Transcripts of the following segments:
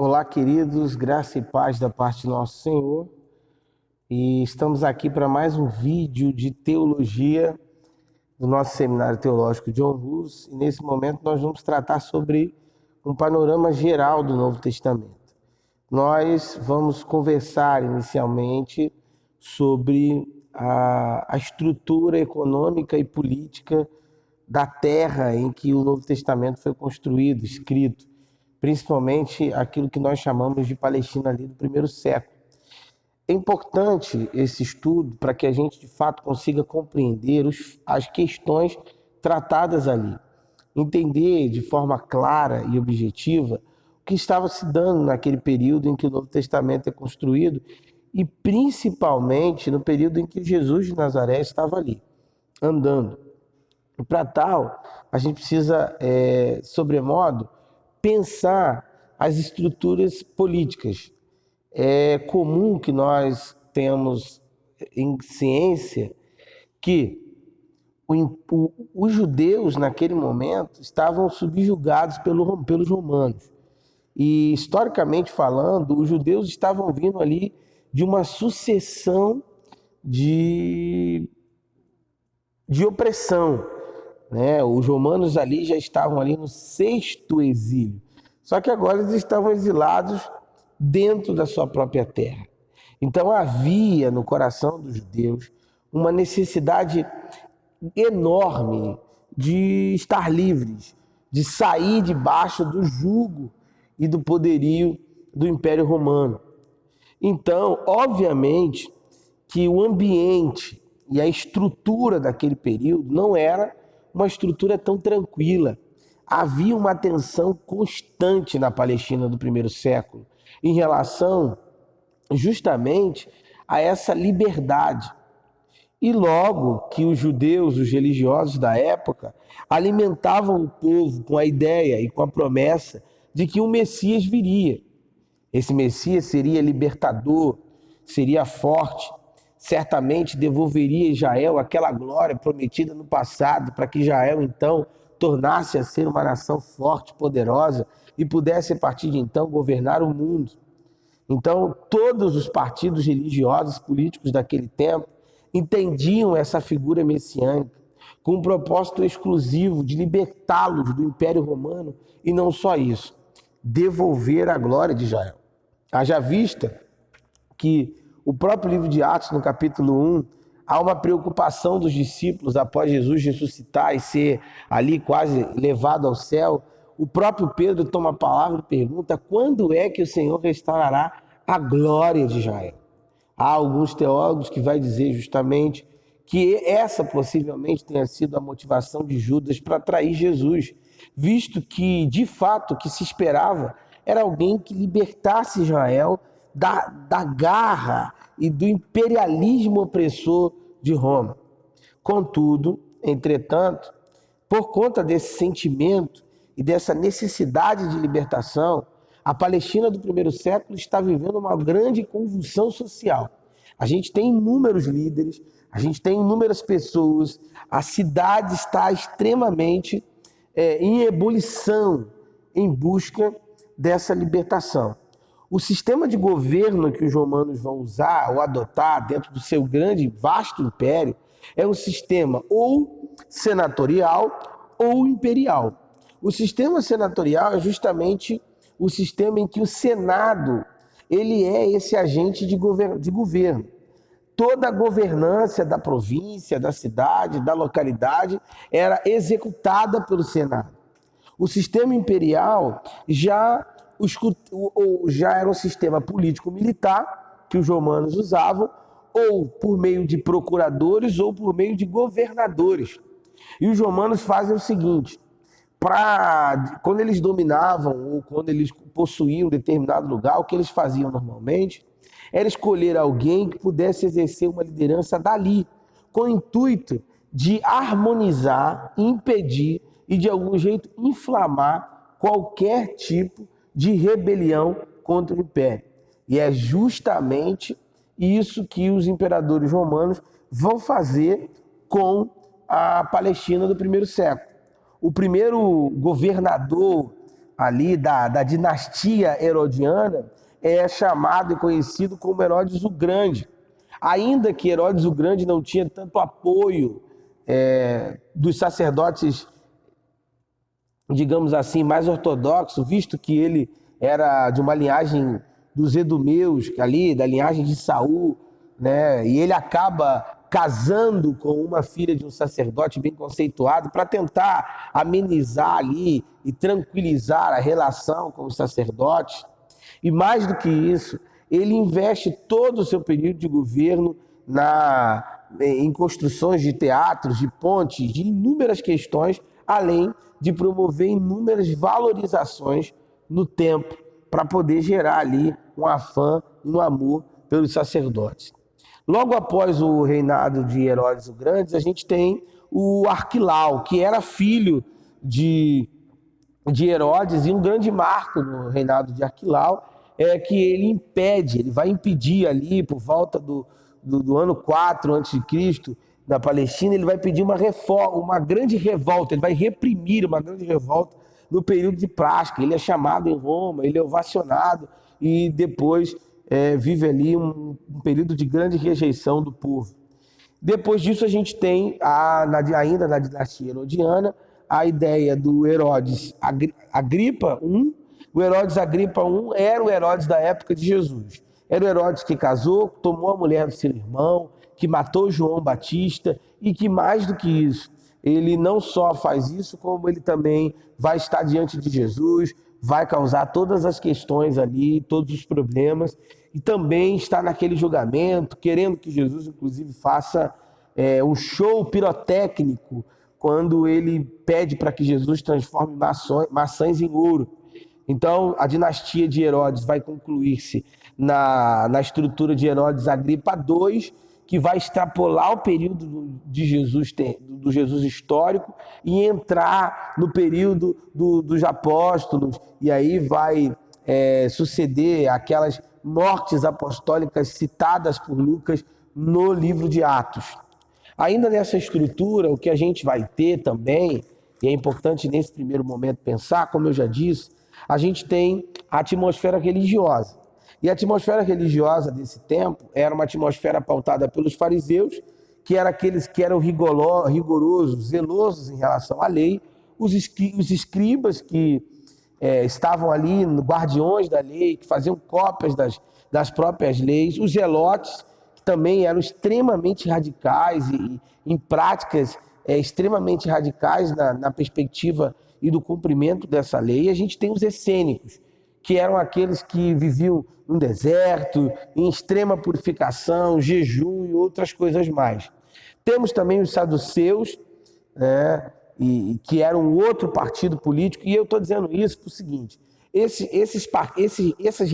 Olá, queridos, graça e paz da parte do nosso Senhor. E estamos aqui para mais um vídeo de teologia do nosso seminário teológico John Hus. E nesse momento nós vamos tratar sobre um panorama geral do Novo Testamento. Nós vamos conversar inicialmente sobre a estrutura econômica e política da terra em que o Novo Testamento foi construído, escrito, principalmente aquilo que nós chamamos de Palestina ali do primeiro século. É importante esse estudo para que a gente de fato consiga compreender as questões tratadas ali, entender de forma clara e objetiva o que estava se dando naquele período em que o Novo Testamento é construído e principalmente no período em que Jesus de Nazaré estava ali, andando. E para tal, a gente precisa, sobremodo, pensar as estruturas políticas. É comum que nós tenhamos em ciência que os judeus, naquele momento, estavam subjugados pelos romanos. E, historicamente falando, os judeus estavam vindo ali de uma sucessão de opressão, né? Os romanos ali já estavam ali no 6º exílio. Só que agora eles estavam exilados dentro da sua própria terra. Então havia no coração dos judeus uma necessidade enorme de estar livres, de sair debaixo do jugo e do poderio do Império Romano. Então, obviamente, que o ambiente e a estrutura daquele período não era uma estrutura tão tranquila. Havia uma tensão constante na Palestina do primeiro século em relação justamente a essa liberdade. E logo que os judeus, os religiosos da época, alimentavam o povo com a ideia e com a promessa de que o Messias viria. Esse Messias seria libertador, seria forte, certamente devolveria a Israel aquela glória prometida no passado, para que Israel então tornasse a ser uma nação forte, poderosa e pudesse a partir de então governar o mundo. Então todos os partidos religiosos políticos daquele tempo entendiam essa figura messiânica com um propósito exclusivo de libertá-los do Império Romano e não só isso, devolver a glória de Israel. Haja vista que o próprio livro de Atos, no capítulo 1, há uma preocupação dos discípulos após Jesus ressuscitar e ser ali quase levado ao céu. O próprio Pedro toma a palavra e pergunta: quando é que o Senhor restaurará a glória de Israel? Há alguns teólogos que vai dizer justamente que essa possivelmente tenha sido a motivação de Judas para trair Jesus, visto que, de fato, o que se esperava era alguém que libertasse Israel da garra e do imperialismo opressor de Roma. Contudo, entretanto, por conta desse sentimento e dessa necessidade de libertação, a Palestina do primeiro século está vivendo uma grande convulsão social. A gente tem inúmeros líderes, a gente tem inúmeras pessoas, a cidade está extremamente em ebulição em busca dessa libertação. O sistema de governo que os romanos vão usar ou adotar dentro do seu grande, vasto império é um sistema ou senatorial ou imperial. O sistema senatorial é justamente o sistema em que o Senado ele é esse agente de governo. Toda a governança da província, da cidade, da localidade era executada pelo Senado. O sistema imperial já era um sistema político-militar que os romanos usavam, ou por meio de procuradores ou por meio de governadores. E os romanos fazem o seguinte: quando eles dominavam ou quando eles possuíam determinado lugar, o que eles faziam normalmente era escolher alguém que pudesse exercer uma liderança dali, com o intuito de harmonizar, impedir e de algum jeito inflamar qualquer tipo de rebelião contra o império. E é justamente isso que os imperadores romanos vão fazer com a Palestina do primeiro século. O primeiro governador ali da dinastia herodiana é chamado e conhecido como Herodes o Grande. Ainda que Herodes o Grande não tinha tanto apoio dos sacerdotes, digamos assim, mais ortodoxo, visto que ele era de uma linhagem dos Edomeus, ali, da linhagem de Saul, né? E ele acaba casando com uma filha de um sacerdote bem conceituado para tentar amenizar ali e tranquilizar a relação com os sacerdotes. E mais do que isso, ele investe todo o seu período de governo em construções de teatros, de pontes, de inúmeras questões, além de promover inúmeras valorizações no templo, para poder gerar ali um afã e um amor pelos sacerdotes. Logo após o reinado de Herodes o Grande, a gente tem o Arquilau, que era filho de Herodes, e um grande marco no reinado de Arquilau é que ele vai impedir ali, por volta do ano 4 a.C., na Palestina, ele vai pedir uma grande revolta, ele vai reprimir uma grande revolta no período de Páscoa. Ele é chamado em Roma, ele é ovacionado e depois vive ali um período de grande rejeição do povo. Depois disso a gente tem, ainda na dinastia herodiana, a ideia do Herodes Agripa I. O Herodes Agripa I era o Herodes da época de Jesus. Era o Herodes que casou, tomou a mulher do seu irmão, que matou João Batista e que, mais do que isso, ele não só faz isso, como ele também vai estar diante de Jesus, vai causar todas as questões ali, todos os problemas, e também está naquele julgamento, querendo que Jesus, inclusive, faça um show pirotécnico, quando ele pede para que Jesus transforme maçãs em ouro. Então, a dinastia de Herodes vai concluir-se na estrutura de Herodes Agripa II, que vai extrapolar o período de do Jesus histórico e entrar no período dos apóstolos, e aí vai suceder aquelas mortes apostólicas citadas por Lucas no livro de Atos. Ainda nessa estrutura, o que a gente vai ter também, e é importante nesse primeiro momento pensar, como eu já disse, a gente tem a atmosfera religiosa. E a atmosfera religiosa desse tempo era uma atmosfera pautada pelos fariseus, que eram aqueles que eram rigorosos, zelosos em relação à lei, os escribas que estavam ali, guardiões da lei, que faziam cópias das próprias leis, os zelotes, que também eram extremamente radicais e em práticas extremamente radicais na perspectiva e do cumprimento dessa lei. E a gente tem os essênicos, que eram aqueles que viviam no deserto, em extrema purificação, jejum e outras coisas mais. Temos também os saduceus, né, que eram outro partido político, e eu estou dizendo isso por seguinte: essas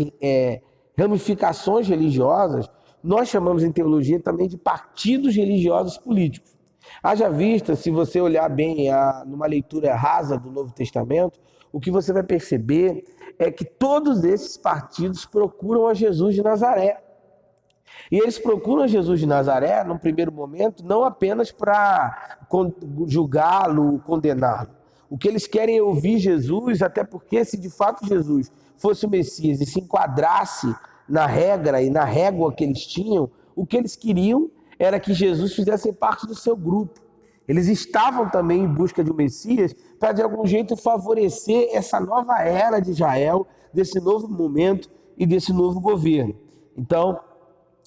ramificações religiosas, nós chamamos em teologia também de partidos religiosos políticos. Haja vista, se você olhar bem numa leitura rasa do Novo Testamento, o que você vai perceber é que todos esses partidos procuram a Jesus de Nazaré. E eles procuram a Jesus de Nazaré, num primeiro momento, não apenas para julgá-lo, condená-lo. O que eles querem é ouvir Jesus, até porque se de fato Jesus fosse o Messias e se enquadrasse na regra e na régua que eles tinham, o que eles queriam era que Jesus fizesse parte do seu grupo. Eles estavam também em busca de um Messias para, de algum jeito, favorecer essa nova era de Israel, desse novo momento e desse novo governo. Então,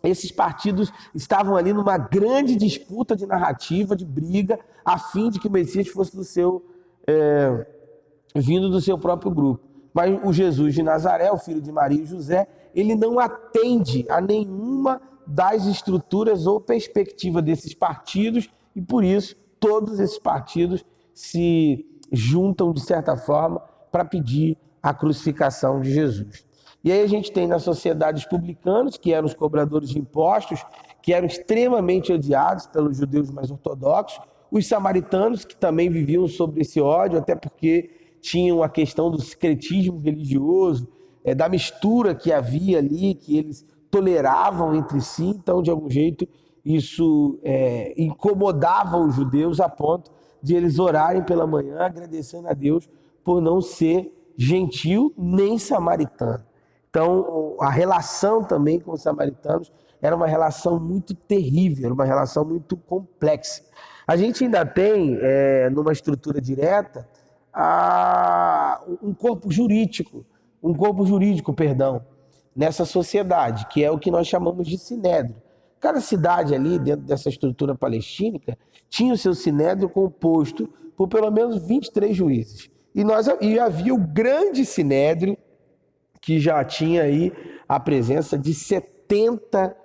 esses partidos estavam ali numa grande disputa de narrativa, de briga, a fim de que o Messias fosse vindo do seu próprio grupo. Mas o Jesus de Nazaré, o filho de Maria e José, ele não atende a nenhuma das estruturas ou perspectiva desses partidos, e por isso todos esses partidos se juntam, de certa forma, para pedir a crucificação de Jesus. E aí a gente tem na sociedade os publicanos, que eram os cobradores de impostos, que eram extremamente odiados pelos judeus mais ortodoxos, os samaritanos, que também viviam sobre esse ódio, até porque tinham a questão do secretismo religioso, da mistura que havia ali, que eles toleravam entre si. Então, de algum jeito, isso incomodava os judeus a ponto de eles orarem pela manhã, agradecendo a Deus por não ser gentil nem samaritano. Então, a relação também com os samaritanos era uma relação muito terrível, uma relação muito complexa. A gente ainda tem, numa estrutura direta, um corpo jurídico, nessa sociedade, que é o que nós chamamos de sinédrio. Cada cidade ali, dentro dessa estrutura palestínica, tinha o seu sinédrio composto por pelo menos 23 juízes. E havia o grande sinédrio, que já tinha aí a presença de 70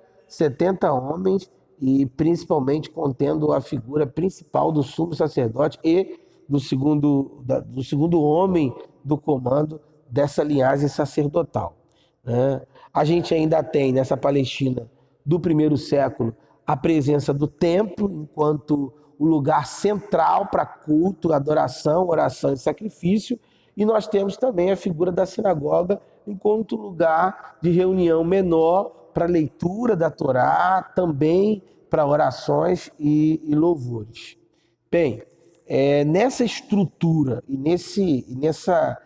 homens, e principalmente contendo a figura principal do sumo sacerdote e do segundo homem do comando dessa linhagem sacerdotal, né? A gente ainda tem nessa Palestina do primeiro século a presença do templo enquanto o lugar central para culto, adoração, oração e sacrifício, e nós temos também a figura da sinagoga enquanto lugar de reunião menor para leitura da Torá, também para orações e louvores. Bem, nessa estrutura e nessa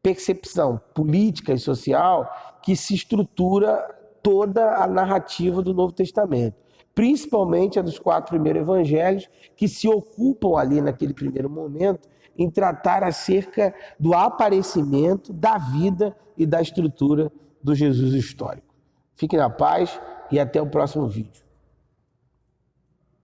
percepção política e social que se estrutura toda a narrativa do Novo Testamento, principalmente a dos 4 primeiros evangelhos, que se ocupam ali naquele primeiro momento em tratar acerca do aparecimento, da vida e da estrutura do Jesus histórico. Fiquem na paz e até o próximo vídeo.